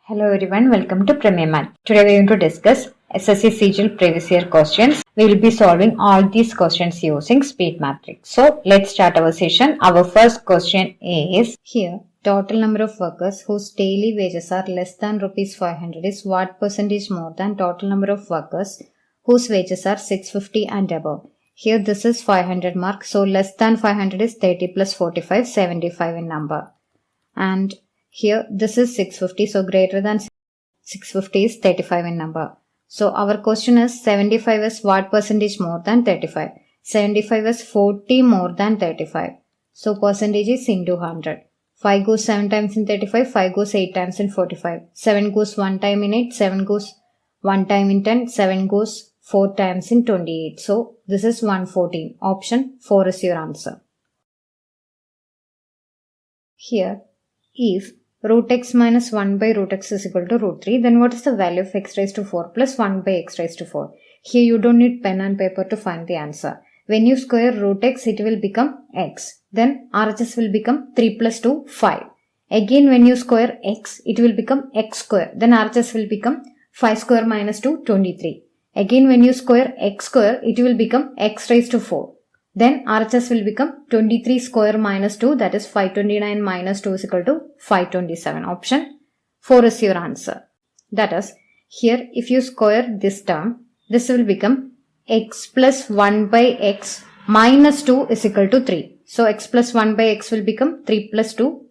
Hello everyone, welcome to Premier Math. Today we are going to discuss SSC CGL previous year questions. We will be solving all these questions using speed matrix. So let's start our session. Our first question is here. Total number of workers whose daily wages are less than rupees 500 is what percentage more than total number of workers whose wages are 650 and above. Here this is 500 mark. So less than 500 is 30 plus 45, 75 in number. And here this is 650, so greater than 650 is 35 in number. So our question is 75 is what percentage more than 35? 75 is 40 more than 35. So percentage is into 100. 5 goes 7 times in 35, 5 goes 8 times in 45. 7 goes 1 time in 8, 7 goes 1 time in 10, 7 goes 4 times in 28. So this is 114. Option 4 is your answer. Here, if root x minus 1 by root x is equal to root 3, then what is the value of x raised to 4 plus 1 by x raised to 4? Here you don't need pen and paper to find the answer. When you square root x, it will become x. Then RHS will become 3 plus 2, 5. Again when you square x, it will become x square. Then RHS will become 5 square minus 2, 23. Again when you square x square, it will become x raised to 4. Then RHS will become 23 square minus 2, that is 529 minus 2 is equal to 527. Option 4 is your answer. That is, here if you square this term, this will become x plus 1 by x minus 2 is equal to 3. So x plus 1 by x will become 3 plus 2,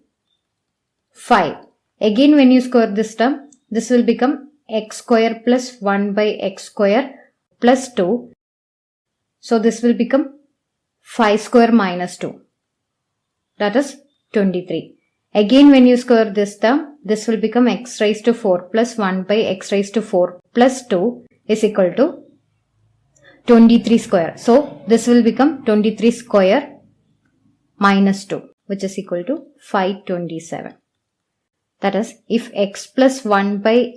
5. Again when you square this term, this will become x square plus 1 by x square plus 2. So this will become 5 square minus 2, that is 23. Again when you square this term, this will become x raised to 4 plus 1 by x raised to 4 plus 2 is equal to 23 square. So this will become 23 square minus 2, which is equal to 527. That is, if x plus 1 by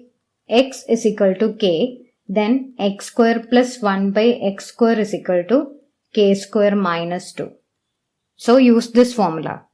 x is equal to k, then x square plus 1 by x square is equal to k square minus 2. So use this formula.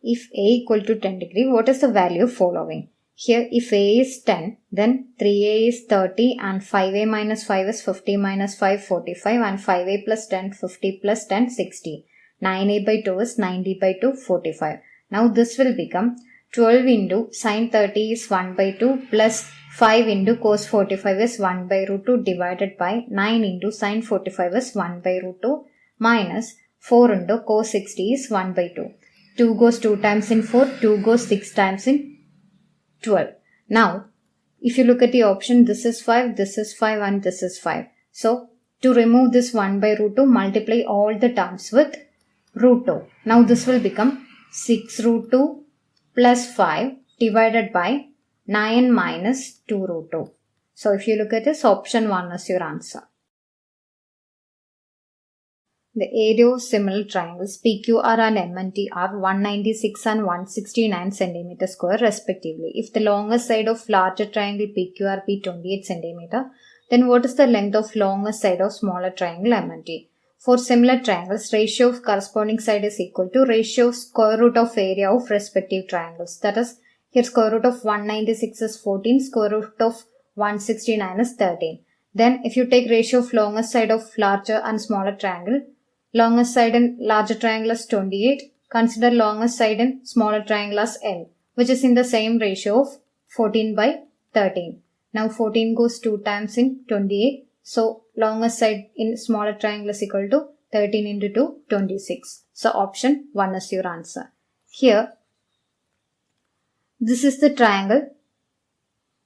If a equal to 10 degree, what is the value following? Here if a is 10, then 3a is 30 and 5a minus 5 is 50 minus 5, 45 and 5a plus 10, 50 plus 10, 60. 9a by 2 is 90 by 2, 45. Now this will become 12 into sin 30 is 1 by 2 plus 5 into cos 45 is 1 by root 2 divided by 9 into sin 45 is 1 by root 2 minus 4 into cos 60 is 1 by 2. 2 goes 2 times in 4, 2 goes 6 times in 12. Now, if you look at the option, this is 5 and this is 5. So, to remove this 1 by root 2, multiply all the terms with root 2. Now, this will become 6 root 2 plus 5 divided by 9 minus 2 root 2. So, if you look at this, option 1 is your answer. The area of similar triangles PQR and MNT are 196 and 169 cm square respectively. If the longest side of larger triangle PQR be 28 cm, then what is the length of longest side of smaller triangle MNT? For similar triangles, ratio of corresponding side is equal to ratio of square root of area of respective triangles. That is, here square root of 196 is 14, square root of 169 is 13. Then if you take ratio of longest side of larger and smaller triangle, longest side in larger triangle is 28. Consider longest side in smaller triangle as L, which is in the same ratio of 14 by 13. Now 14 goes 2 times in 28. So longest side in smaller triangle is equal to 13 into 2, 26. So option 1 is your answer. Here, this is the triangle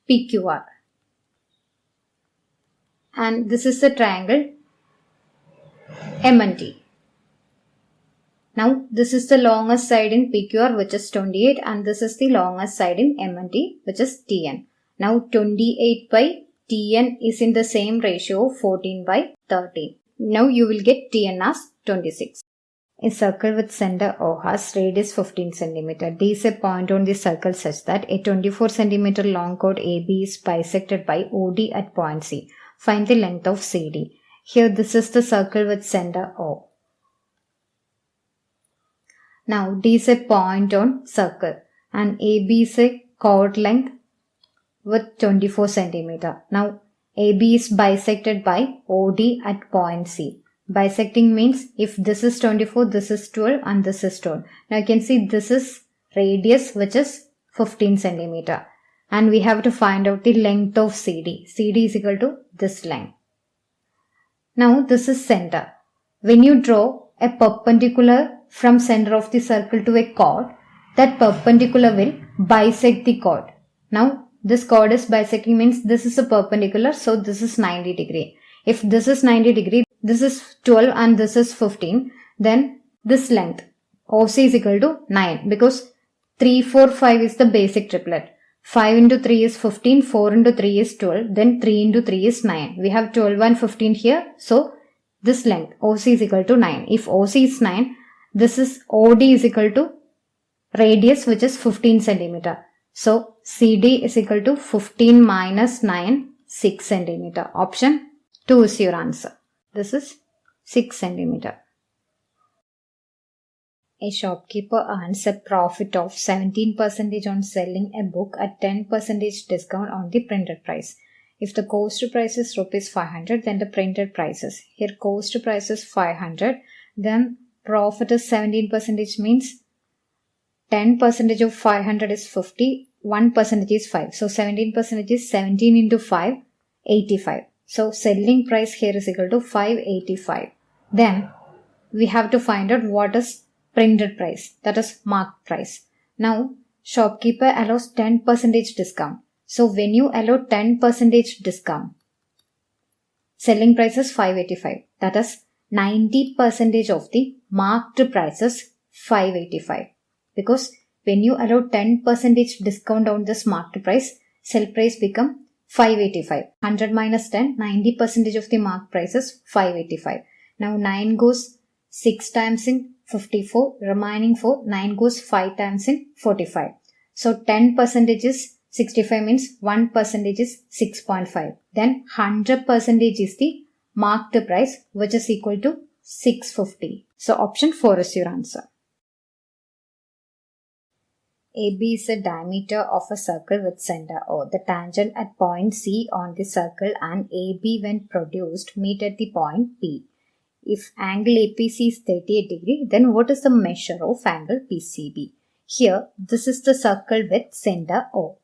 PQR. And this is the triangle MNT. Now, this is the longest side in PQR, which is 28, and this is the longest side in MNT, which is TN. Now, 28 by TN is in the same ratio of 14 by 13. Now, you will get TN as 26. A circle with center O has radius 15 cm. D is a point on the circle such that a 24 cm long chord AB is bisected by OD at point C. Find the length of CD. Here this is the circle with center O. Now D is a point on circle and AB is a chord length with 24 centimeter. Now AB is bisected by OD at point C. Bisecting means if this is 24, this is 12 and this is 12. Now you can see this is radius which is 15 centimeter. And we have to find out the length of CD. CD is equal to this length. Now this is center. When you draw a perpendicular from center of the circle to a chord, that perpendicular will bisect the chord. Now this chord is bisecting means this is a perpendicular, so this is 90 degree. If this is 90 degree, this is 12 and this is 15, then this length OC is equal to 9 because 3, 4, 5 is the basic triplet. 5 into 3 is 15, 4 into 3 is 12, then 3 into 3 is 9. We have 12 and 15 here, so this length OC is equal to 9. If OC is 9, this is OD is equal to radius which is 15 centimeter. So CD is equal to 15 minus 9, 6 centimeter. Option 2 is your answer. This is 6 centimeter. A shopkeeper earns a profit of 17% on selling a book at 10% discount on the printed price. If the cost price is rupees 500, then the printed price is, here cost price is 500, then profit is 17% means 10% of 500 is 50, 1% is 5. So 17% is 17 into 5, 85. So selling price here is equal to 585. Then we have to find out what is printed price, that is marked price. Now shopkeeper allows 10% discount. So when you allow 10% discount, selling price is 585. That is 90% of the marked price is 585. Because when you allow 10% discount on this marked price, sell price become 585. 100 minus 10, 90% of the marked price is 585. Now 9 goes 6 times in 54, remaining 4, 9 goes 5 times in 45. So 10% is 65 means 1% is 6.5. Then 100% is the marked price which is equal to 650. So option 4 is your answer. AB is the diameter of a circle with center O. The tangent at point C on the circle and AB when produced meet at the point P. If angle APC is 38 degree, then what is the measure of angle PCB? Here, this is the circle with center O.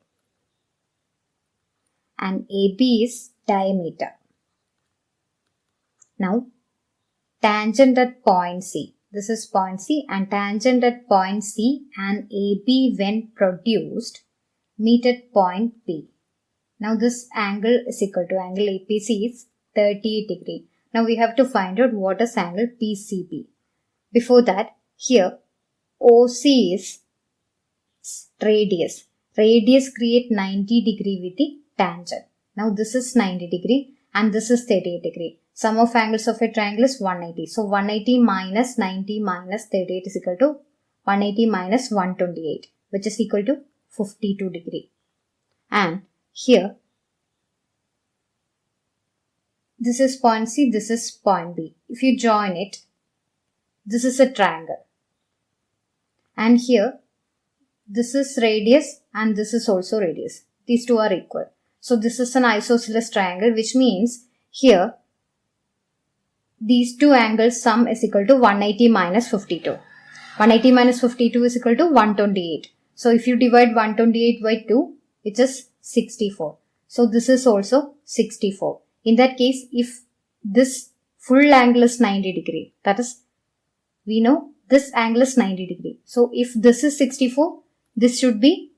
And AB is diameter. Now, tangent at point C. This is point C and tangent at point C and AB when produced meet at point P. Now this angle is equal to angle APC is 38 degree. Now we have to find out what is angle PCB. Before that, here OC is radius. Radius create 90 degree with the tangent. Now this is 90 degree and this is 38 degree. Sum of angles of a triangle is 180. So 180 minus 90 minus 38 is equal to 180 minus 128, which is equal to 52 degree. And here, this is point C, this is point B. If you join it, this is a triangle. And here, this is radius and this is also radius. These two are equal. So this is an isosceles triangle, which means here, these two angles sum is equal to 180 minus 52. 180 minus 52 is equal to 128. So if you divide 128 by 2, it is 64. So this is also 64. In that case, if this full angle is 90 degree, that is, we know this angle is 90 degree. So if this is 64, this should be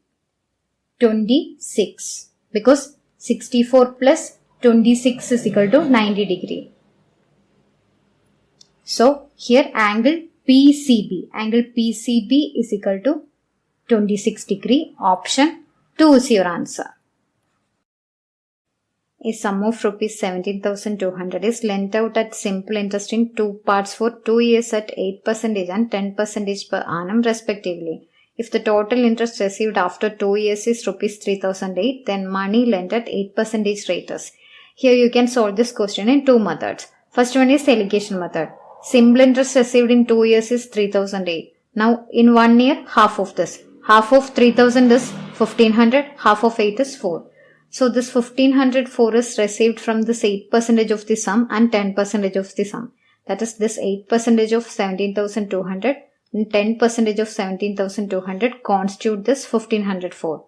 26 because 64 plus 26 is equal to 90 degree. So here angle PCB is equal to 26 degree. Option 2 is your answer. A sum of rupees 17,200 is lent out at simple interest in 2 parts for 2 years at 8% and 10% per annum respectively. If the total interest received after 2 years is rupees 3,008, then money lent at 8% rate is. Here you can solve this question in 2 methods. First one is allocation method. Simple interest received in 2 years is 3,008. Now in 1 year, half of this. half of 3000 is 1500, half of 8 is 4. So this 1504 is received from this 8% of the sum and 10% of the sum. That is, this 8% of 17,200 and 10% of 17,200 constitute this 1504.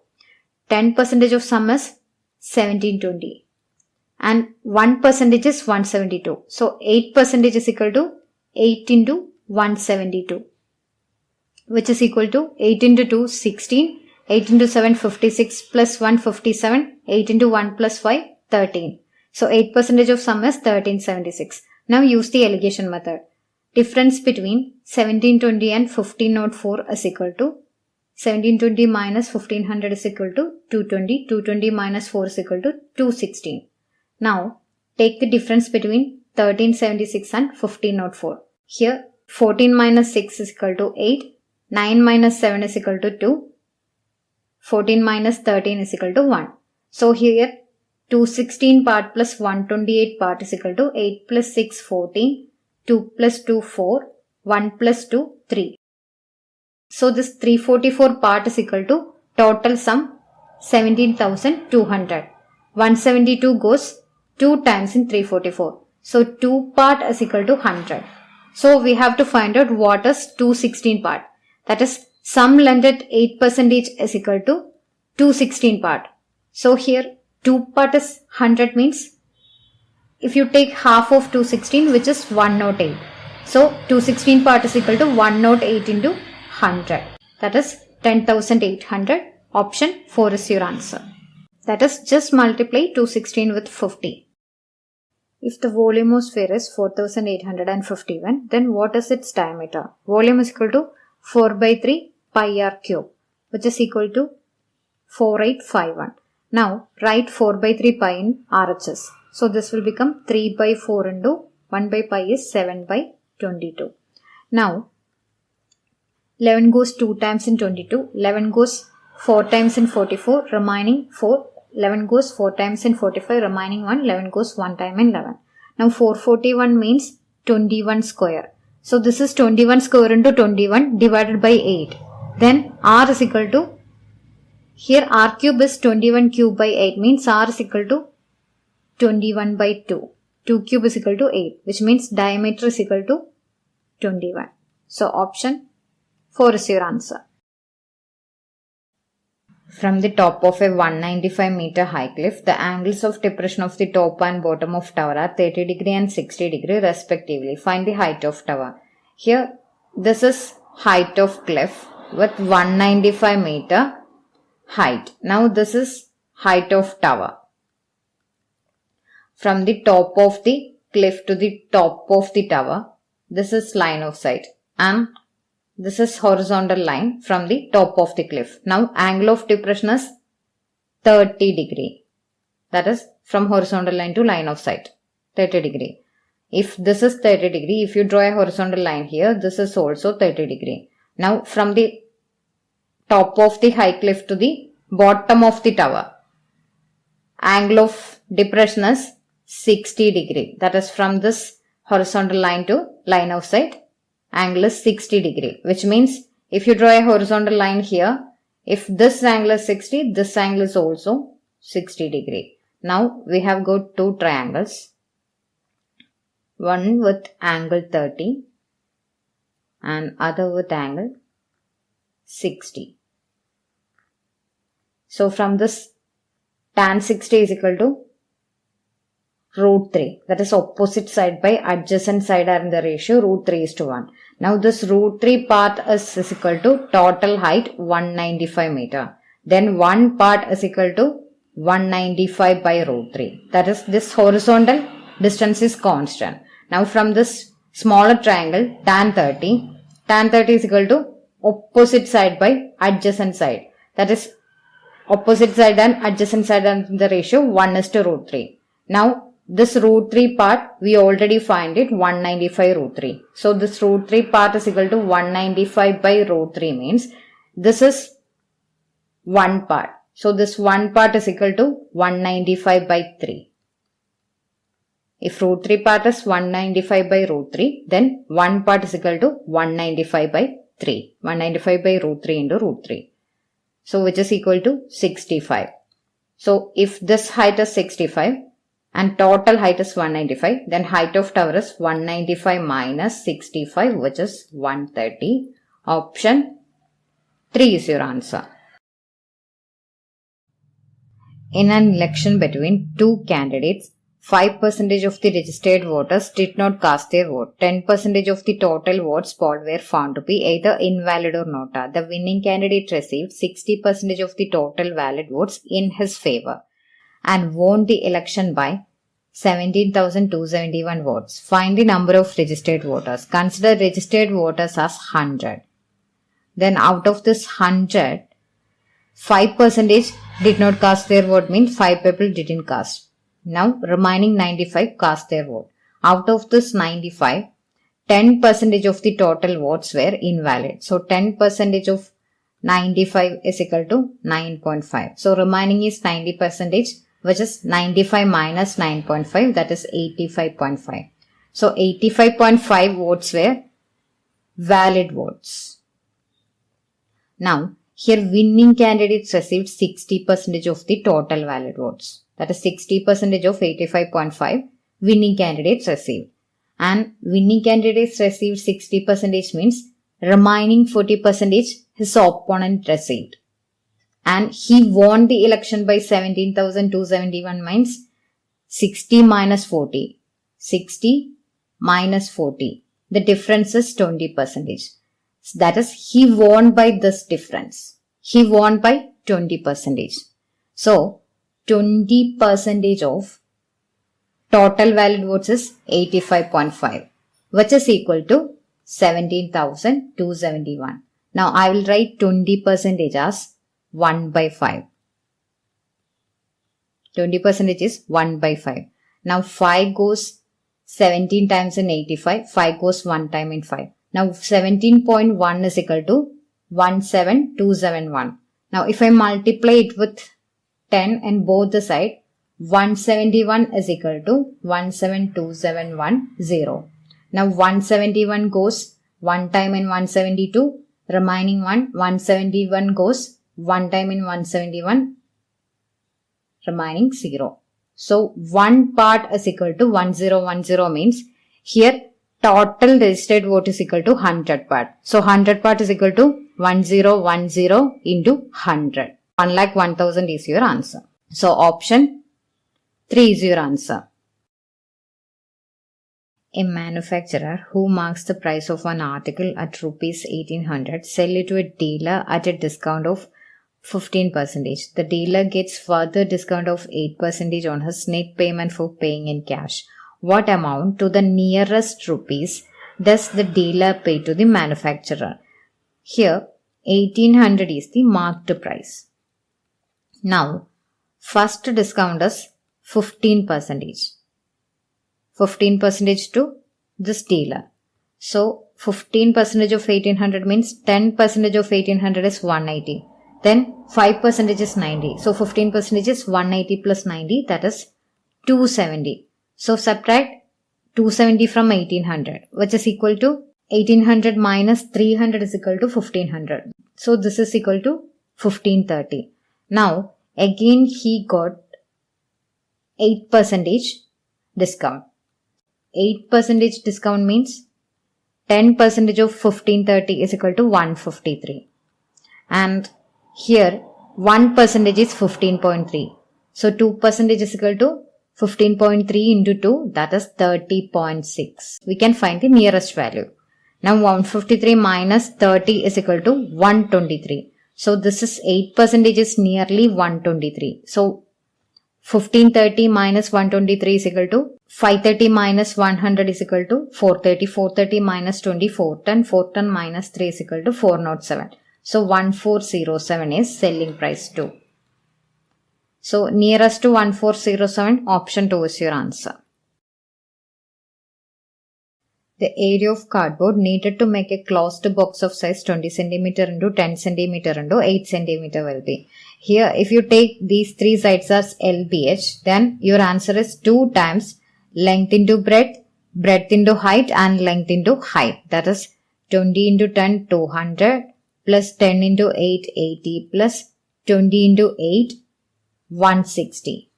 10% of sum is 1720 and 1% is 172. So 8% is equal to 8 into 172, which is equal to 8 into 2 16, 8 into 7 56 plus 1 57, 8 into 1 plus 5 13. So 8% of sum is 1376. Now use the alligation method. Difference between 1720 and 1504 is equal to 1720 minus 1500 is equal to 220. 220 minus 4 is equal to 216. Now take the difference between 1376 and 1504. Here 14 minus 6 is equal to 8. 9 minus 7 is equal to 2. 14 minus 13 is equal to 1. So here 216 part plus 128 part is equal to 8 plus 6 14, 2 plus 2 4, 1 plus 2 3. So this 344 part is equal to total sum 17,200. 172 goes 2 times in 344. So 2 part is equal to 100. So we have to find out what is 216 part. That is, sum length at 8% is equal to 216 part. So here 2 part is 100 means if you take half of 216, which is 108. So 216 part is equal to 108 into 100. That is 10,800. Option 4 is your answer. That is, just multiply 216 with 50. If the volume of sphere is 4851, then what is its diameter? Volume is equal to 4 by 3 pi r cube, which is equal to 4851. Now write 4 by 3 pi in RHS. So this will become 3 by 4 into 1 by pi is 7 by 22. Now 11 goes 2 times in 22. 11 goes 4 times in 44. Remaining 4. 11 goes 4 times in 45. Remaining 1. 11 goes 1 time in 11. Now 441 means 21 square. So this is 21 square into 21 divided by 8. Then R is equal to, here R cube is 21 cube by 8 means R is equal to 21 by 2. 2 cube is equal to 8, which means diameter is equal to 21. So option 4 is your answer. From the top of a 195 meter high cliff, the angles of depression of the top and bottom of tower are 30 degree and 60 degree respectively. Find the height of tower. Here, this is height of cliff with 195 meter height. Now this is height of tower. From the top of the cliff to the top of the tower, this is line of sight and this is horizontal line from the top of the cliff. Now angle of depression is 30 degree. That is from horizontal line to line of sight, 30 degree. If this is 30 degree, if you draw a horizontal line here, this is also 30 degree. Now from the top of the high cliff to the bottom of the tower, angle of depression is 60 degree. That is from this horizontal line to line of sight, angle is 60 degree, which means if you draw a horizontal line here, if this angle is 60, this angle is also 60 degree. Now we have got two triangles, one with angle 30 and other with angle 60. So from this, tan 60 is equal to root 3. That is opposite side by adjacent side are in the ratio root 3 is to 1. Now this root 3 part is equal to total height 195 meter. Then one part is equal to 195 by root 3. That is, this horizontal distance is constant. Now from this smaller triangle tan 30 is equal to opposite side by adjacent side. That is, opposite side and adjacent side are in the ratio 1 is to root 3. Now this root 3 part, we already find it 195 root 3. So this root 3 part is equal to 195 by root 3 means this is one part. So this one part is equal to 195 by 3. If root 3 part is 195 by root 3, then one part is equal to 195 by 3. 195 by root 3 into root 3. So which is equal to 65. So if this height is 65 and total height is 195, then height of tower is 195 minus 65, which is 130. Option 3 is your answer. In an election between two candidates, 5% of the registered voters did not cast their vote. 10% of the total votes polled were found to be either invalid or not. The winning candidate received 60% of the total valid votes in his favor and won the election by 17,271 votes. Find the number of registered voters. Consider registered voters as 100. Then out of this 100, 5% did not cast their vote, means 5 people didn't cast. Now remaining 95 cast their vote. Out of this 95, 10% of the total votes were invalid. So 10% of 95 is equal to 9.5. So remaining is 90%, which is 95 minus 9.5, that is 85.5. So 85.5 votes were valid votes. Now here winning candidates received 60% of the total valid votes. That is 60% of 85.5 winning candidates received. And winning candidates received 60% means remaining 40% his opponent received. And he won the election by 17,271 means 60 minus 40. 60 minus 40. The difference is 20%. That is, he won by this difference. He won by 20%. So, 20% of total valid votes is 85.5, which is equal to 17,271. Now, I will write 20% as 1 by 5. 20% is 1 by 5. Now, 5 goes 17 times in 85. 5 goes 1 time in 5. Now 17.1 is equal to 17271. Now if I multiply it with 10 in both the side, 171 is equal to 17270. Now 171 goes 1 time in 172, remaining 171 goes 1 time in 171, remaining 0. So 1 part is equal to 1010 means here total registered vote is equal to 100 part. So 100 part is equal to 1010 into 100. 1,01,000 is your answer. So option 3 is your answer. A manufacturer who marks the price of an article at rupees 1800 sell it to a dealer at a discount of 15%. The dealer gets further discount of 8% on his net payment for paying in cash. What amount to the nearest rupees does the dealer pay to the manufacturer? Here 1800 is the marked price. Now first discount is 15%. 15% to this dealer. So 15% of 1800 means 10% of 1800 is 180. Then 5% is 90. So 15% is 180 plus 90, that is 270. So subtract 270 from 1800, which is equal to 1800 minus 300 is equal to 1500. So this is equal to 1530. Now again he got 8% discount. 8% discount means 10% of 1530 is equal to 153. And here 1% is 15.3. So 2% is equal to 15.3 into 2, that is 30.6. We can find the nearest value. Now 153 minus 30 is equal to 123. So this is 8% is nearly 123. So 1530 minus 123 is equal to 530 minus 100 is equal to 430. 430 minus 20, 410. 410 minus 3 is equal to 407. So 1407 is selling price 2. So nearest to 1407, option 2 is your answer. The area of cardboard needed to make a closed box of size 20 cm into 10 cm into 8 cm will be. Here if you take these three sides as LBH, then your answer is 2 times length into breadth, breadth into height and length into height. That is 20 into 10 200 plus 10 into 8 80 plus 20 into 8, 160.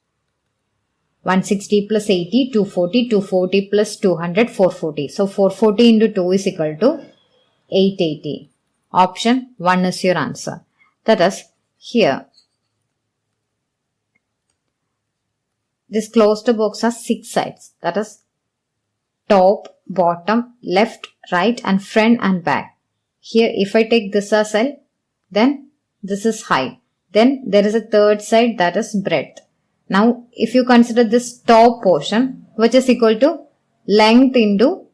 160 plus 80, 240, 240 plus 200, 440. So 440 into 2 is equal to 880. Option 1 is your answer. That is, here, this closed box has 6 sides. That is, top, bottom, left, right and front and back. Here, if I take this as L, then this is height. Then there is a third side, that is breadth. Now, if you consider this top portion, which is equal to length into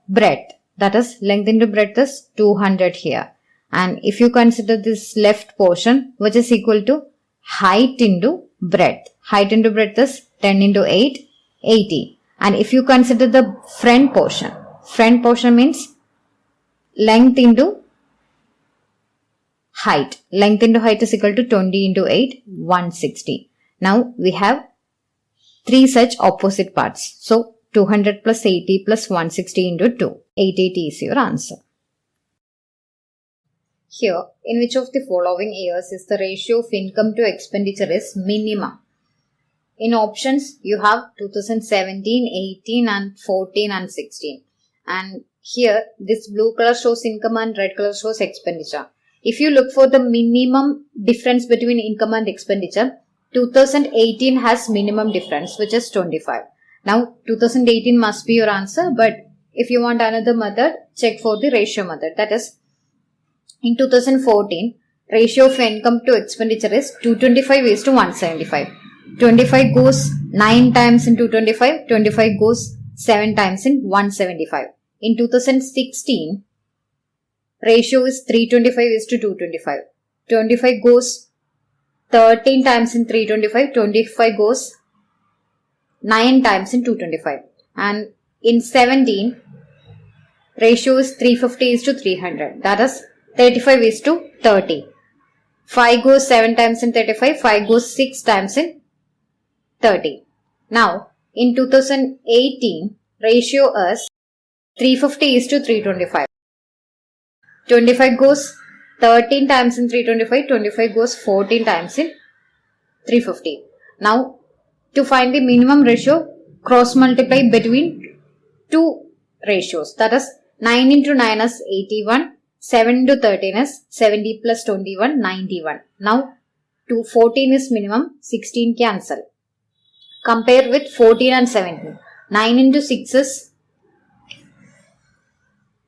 breadth, that is, length into breadth is 200 here. And if you consider this left portion, which is equal to height into breadth, height into breadth is 10 into 8, 80. And if you consider the front portion means length into height. Length into height is equal to 20 into 8, 160. Now we have 3 such opposite parts. So 200 plus 80 plus 160 into 2. 880 is your answer. Here, in which of the following years is the ratio of income to expenditure is minimum? In options, you have 2017, 18 and 14 and 16. And here, this blue color shows income and red color shows expenditure. If you look for the minimum difference between income and expenditure, 2018 has minimum difference, which is 25. Now, 2018 must be your answer, but if you want another method, check for the ratio method. That is, in 2014, ratio of income to expenditure is 225 is to 175. 25 goes 9 times in 225, 25 goes 7 times in 175. In 2016, ratio is 325 is to 225. 25 goes 13 times in 325, 25 goes 9 times in 225. And in 17, ratio is 350 is to 300. That is 35 is to 30. 5 goes 7 times in 35, 5 goes 6 times in 30. Now, in 2018, ratio is 350 is to 325. 25 goes 13 times in 325, 25 goes 14 times in 350. Now, to find the minimum ratio, cross multiply between two ratios. That is, 9 into 9 is 81, 7 into 13 is 70 plus 21, 91. Now, 14 is minimum, 16 cancel. Compare with 14 and 17. 9 into 6 is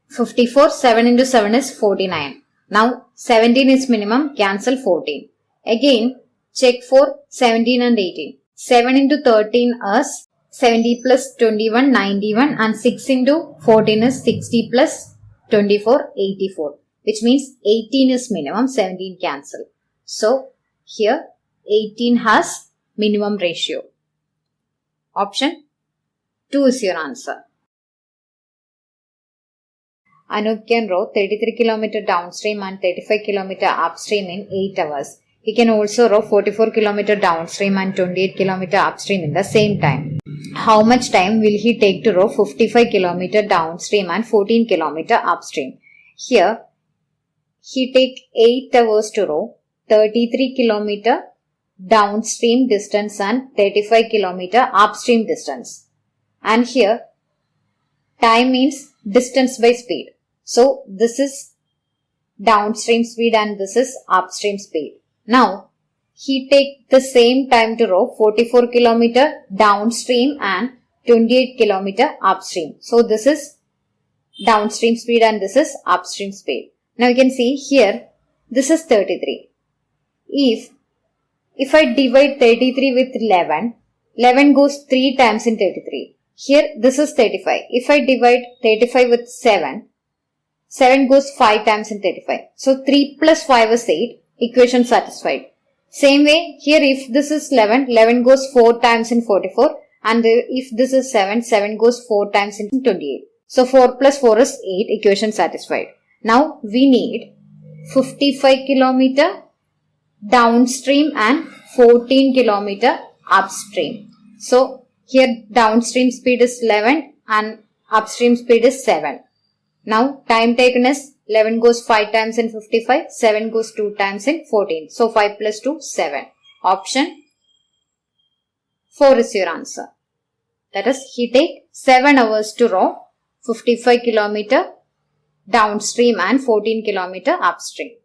54, 7 into 7 is 49. Now, 17 is minimum, cancel 14. Again, check for 17 and 18. 7 into 13 is 70 plus 21, 91 and 6 into 14 is 60 plus 24, 84. Which means 18 is minimum, 17 cancel. So, here 18 has minimum ratio. Option 2 is your answer. Anup can row 33 km downstream and 35 km upstream in 8 hours. He can also row 44 km downstream and 28 km upstream in the same time. How much time will he take to row 55 km downstream and 14 km upstream? Here, he take 8 hours to row 33 km downstream distance and 35 km upstream distance. And here, time means distance by speed. So, this is downstream speed and this is upstream speed. Now, he take the same time to row 44 km downstream and 28 km upstream. So, this is downstream speed and this is upstream speed. Now, you can see here, this is 33. If I divide 33 with 11, 11 goes 3 times in 33. Here, this is 35. If I divide 35 with 7, 7 goes 5 times in 35. So, 3 plus 5 is 8. Equation satisfied. Same way, here if this is 11, 11 goes 4 times in 44. And if this is 7, 7 goes 4 times in 28. So, 4 plus 4 is 8. Equation satisfied. Now, we need 55 km downstream and 14 km upstream. So, here downstream speed is 11 and upstream speed is 7. Now, time taken is 11 goes 5 times in 55. 7 goes 2 times in 14. So 5 plus 2, 7. Option 4 is your answer. That is, he take 7 hours to row 55 km downstream and 14 km upstream.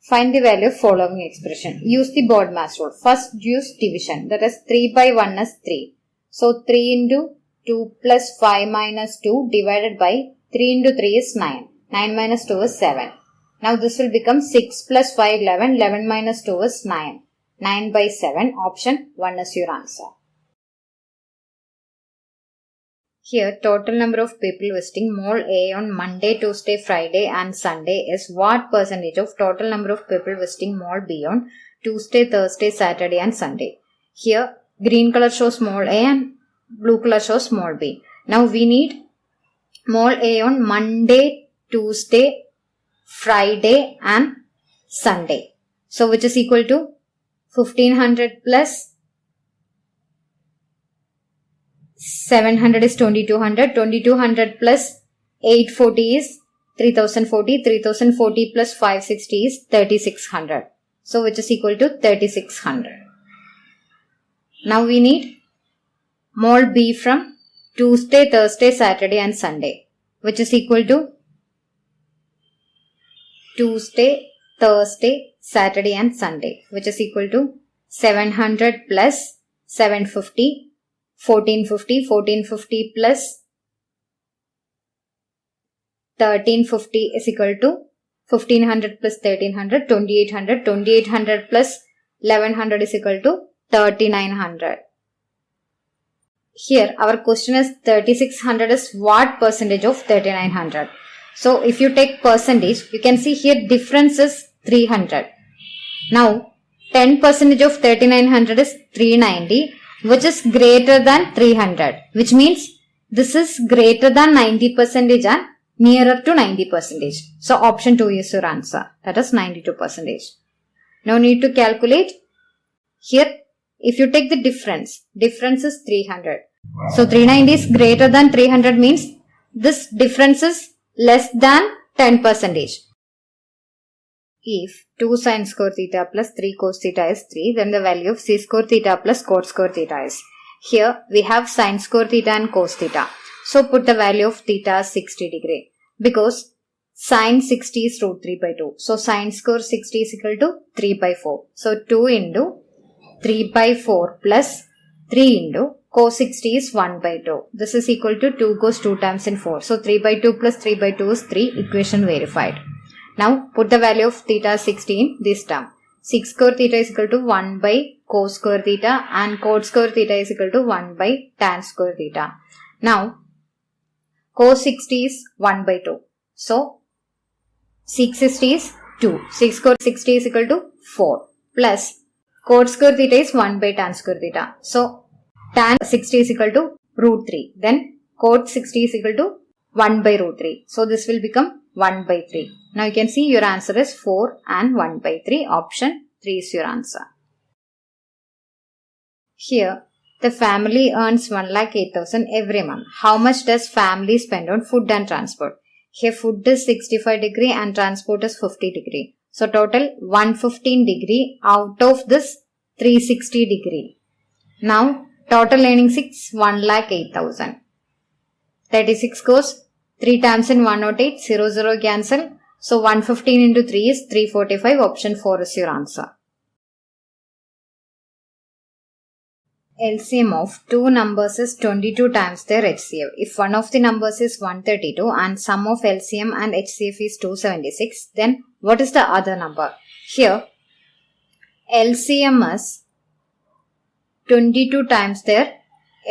Find the value of following expression. Use the BODMAS rule. First use division. That is 3 by 1 is 3. So 3 into 2 plus 5 minus 2 divided by 3 into 3 is 9. 9 minus 2 is 7. Now this will become 6 plus 5, 11. 11 minus 2 is 9. 9 by 7. Option 1 is your answer. Here, total number of people visiting Mall A on Monday, Tuesday, Friday and Sunday is what percentage of total number of people visiting Mall B on Tuesday, Thursday, Saturday and Sunday. Here, green color shows Mall A and blue color shows Mall B. Now we need Mall A on Monday, Tuesday, Friday and Sunday. So which is equal to 1500 plus 700 is 2200. 2200 plus 840 is 3040. 3040 plus 560 is 3600. So which is equal to 3600. Now we need Mall B from Tuesday, Thursday, Saturday and Sunday, which is equal to Tuesday, Thursday, Saturday and Sunday, which is equal to 700 plus 750. 1450, 1450 plus 1350 is equal to 1500 plus 1300, 2800, 2800 plus 1100 is equal to 3900. Here our question is 3600 is what percentage of 3900? So if you take percentage, you can see here difference is 300. Now 10% of 3900 is 390. Which is greater than 300, which means this is greater than 90% and nearer to 90%. So option 2 is your answer. That is 92%. Now need to calculate. Here, if you take the difference is 300. So 390 is greater than 300 means this difference is less than 10%. If 2 sin square theta plus 3 cos theta is 3, then the value of c square theta plus cot square theta is. Here we have sin square theta and cos theta. So put the value of theta as 60 degree. Because sin 60 is root 3 by 2. So sin square 60 is equal to 3 by 4. So 2 into 3 by 4 plus 3 into cos 60 is 1 by 2. This is equal to 2 goes 2 times in 4. So 3 by 2 plus 3 by 2 is 3. Equation verified. Now put the value of theta 60 in this term. 6 square theta is equal to 1 by cos square theta and cot square theta is equal to 1 by tan square theta. Now cos 60 is 1 by 2. So 660 is 2. 6 square 60 is equal to 4 plus cot square theta is 1 by tan square theta. So tan 60 is equal to root 3. Then cot 60 is equal to 1 by root 3. So this will become 1 by 3. Now you can see your answer is 4 and 1 by 3. Option 3 is your answer. Here, the family earns 1,08,000 every month. How much does family spend on food and transport? Here food is 65 degree and transport is 50 degree. So total 115 degree out of this 360 degree. Now total earnings is 1,08,000. 36 goes 3 times in 108, 0, 0 cancel. So 115 into 3 is 345. Option 4 is your answer. LCM of two numbers is 22 times their HCF. If one of the numbers is 132 and sum of LCM and HCF is 276, then what is the other number? Here, LCM is 22 times their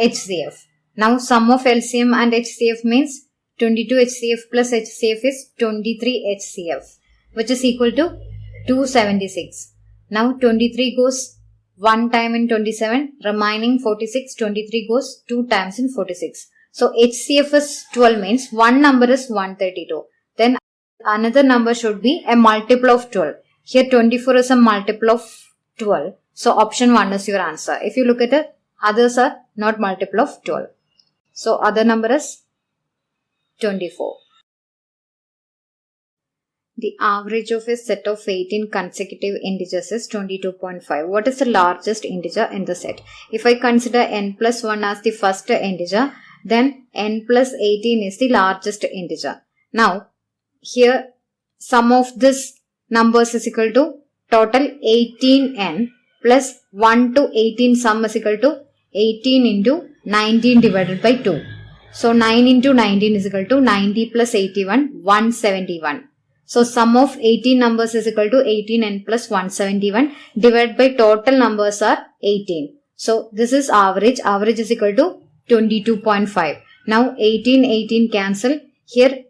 HCF. Now sum of LCM and HCF means 22 HCF plus HCF is 23 HCF, which is equal to 276. Now 23 goes 1 time in 27, remaining 46, 23 goes 2 times in 46. So HCF is 12 means one number is 132. Then another number should be a multiple of 12. Here 24 is a multiple of 12. So option 1 is your answer. If you look at it, others are not multiple of 12. So other number is 24. The average of a set of 18 consecutive integers is 22.5. What is the largest integer in the set? If I consider n plus 1 as the first integer, then n plus 18 is the largest integer. Now, here sum of this numbers is equal to total 18n plus 1 to 18 sum is equal to 18 into 19 divided by 2. So, 9 into 19 is equal to 90 plus 81, 171. So, sum of 18 numbers is equal to 18n plus 171 divided by total numbers are 18. So, this is average. Average is equal to 22.5. Now, 18 cancel. Here,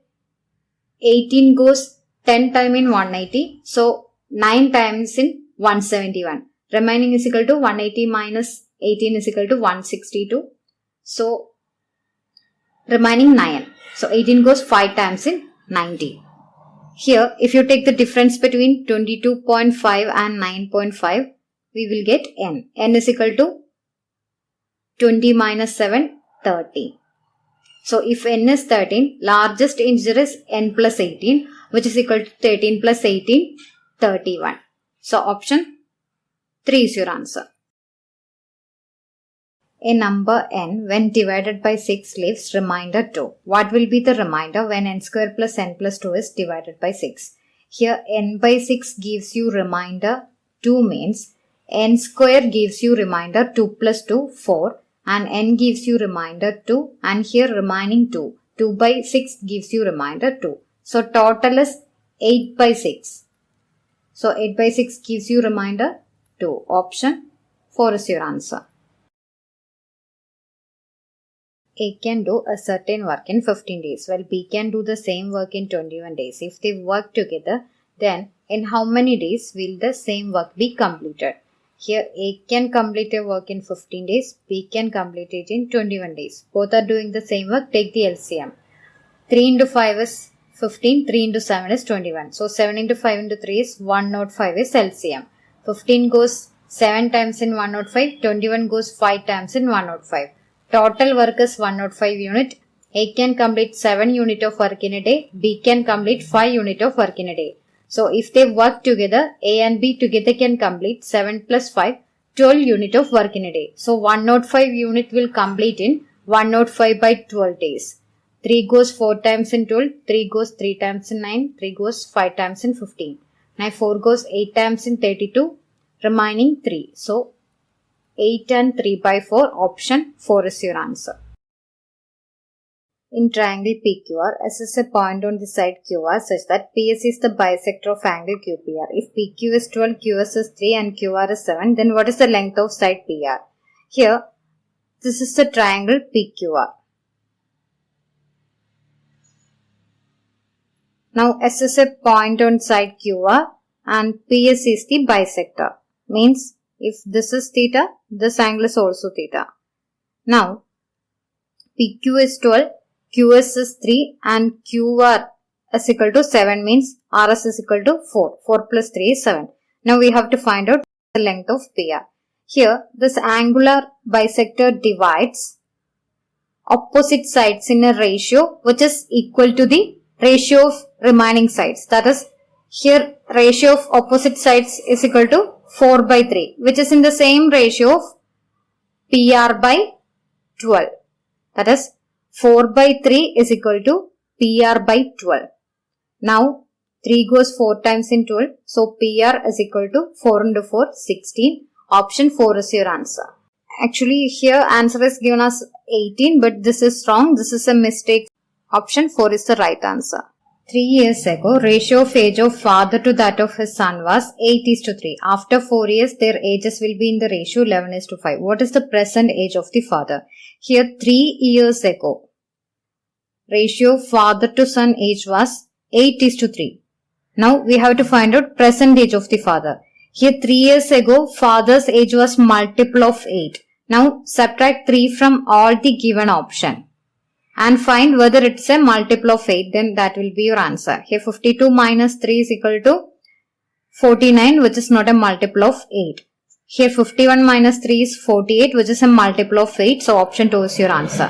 18 goes 10 times in 180. So, 9 times in 171. Remaining is equal to 180 minus 18 is equal to 162. So, remaining 9. So, 18 goes 5 times in 90. Here, if you take the difference between 22.5 and 9.5, we will get n. n is equal to 20 minus 7, 30. So, if n is 13, largest integer is n plus 18, which is equal to 13 plus 18, 31. So, option 3 is your answer. A number n when divided by 6 leaves remainder 2. What will be the remainder when n square plus n plus 2 is divided by 6? Here n by 6 gives you remainder 2 means n square gives you remainder 2 plus 2, 4 and n gives you remainder 2 and here remaining 2. 2 by 6 gives you remainder 2. So total is 8 by 6. So 8 by 6 gives you remainder 2. Option 4 is your answer. A can do a certain work in 15 days while B can do the same work in 21 days. If they work together, then in how many days will the same work be completed? Here A can complete a work in 15 days, B can complete it in 21 days. Both are doing the same work, take the LCM. 3 into 5 is 15, 3 into 7 is 21. So 7 into 5 into 3 is 105 is LCM. 15 goes 7 times in 105, 21 goes 5 times in 105. Total work is 105 unit. A can complete 7 unit of work in a day. B can complete 5 unit of work in a day. So, if they work together, A and B together can complete 7 plus 5, 12 unit of work in a day. So, 105 unit will complete in 105 by 12 days. 3 goes 4 times in 12, 3 goes 3 times in 9, 3 goes 5 times in 15. Now, 4 goes 8 times in 32, remaining 3. So, 8 and 3 by 4, option 4 is your answer. In triangle PQR, assess a point on the side QR such that PS is the bisector of angle QPR. If PQ is 12, QS is 3 and QR is 7, then what is the length of side PR? Here, this is the triangle PQR. Now, assess a point on side QR and PS is the bisector. Means, if this is theta, this angle is also theta. Now, PQ is 12, QS is 3 and QR is equal to 7 means RS is equal to 4. 4 plus 3 is 7. Now, we have to find out the length of PR. Here, this angular bisector divides opposite sides in a ratio which is equal to the ratio of remaining sides. That is, here ratio of opposite sides is equal to 4 by 3, which is in the same ratio of PR by 12. That is, 4 by 3 is equal to PR by 12. Now, 3 goes 4 times in 12. So, PR is equal to 4 into 4, 16. Option 4 is your answer. Actually, here answer is given as 18, but this is wrong. This is a mistake. Option 4 is the right answer. 3 years ago, ratio of age of father to that of his son was 8:3. After 4 years, their ages will be in the ratio 11:5. What is the present age of the father? Here, 3 years ago, ratio of father to son age was 8:3. Now, we have to find out present age of the father. Here, 3 years ago, father's age was multiple of 8. Now, subtract 3 from all the given option and find whether it's a multiple of 8, then that will be your answer. Here 52 minus 3 is equal to 49, which is not a multiple of 8. Here 51 minus 3 is 48, which is a multiple of 8. So option 2 is your answer.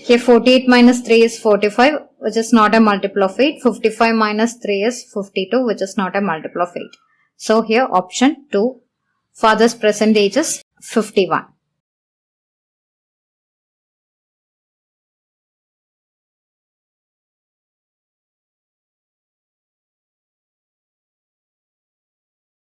Here 48 minus 3 is 45, which is not a multiple of 8. 55 minus 3 is 52, which is not a multiple of 8. So here option 2, father's present age is 51.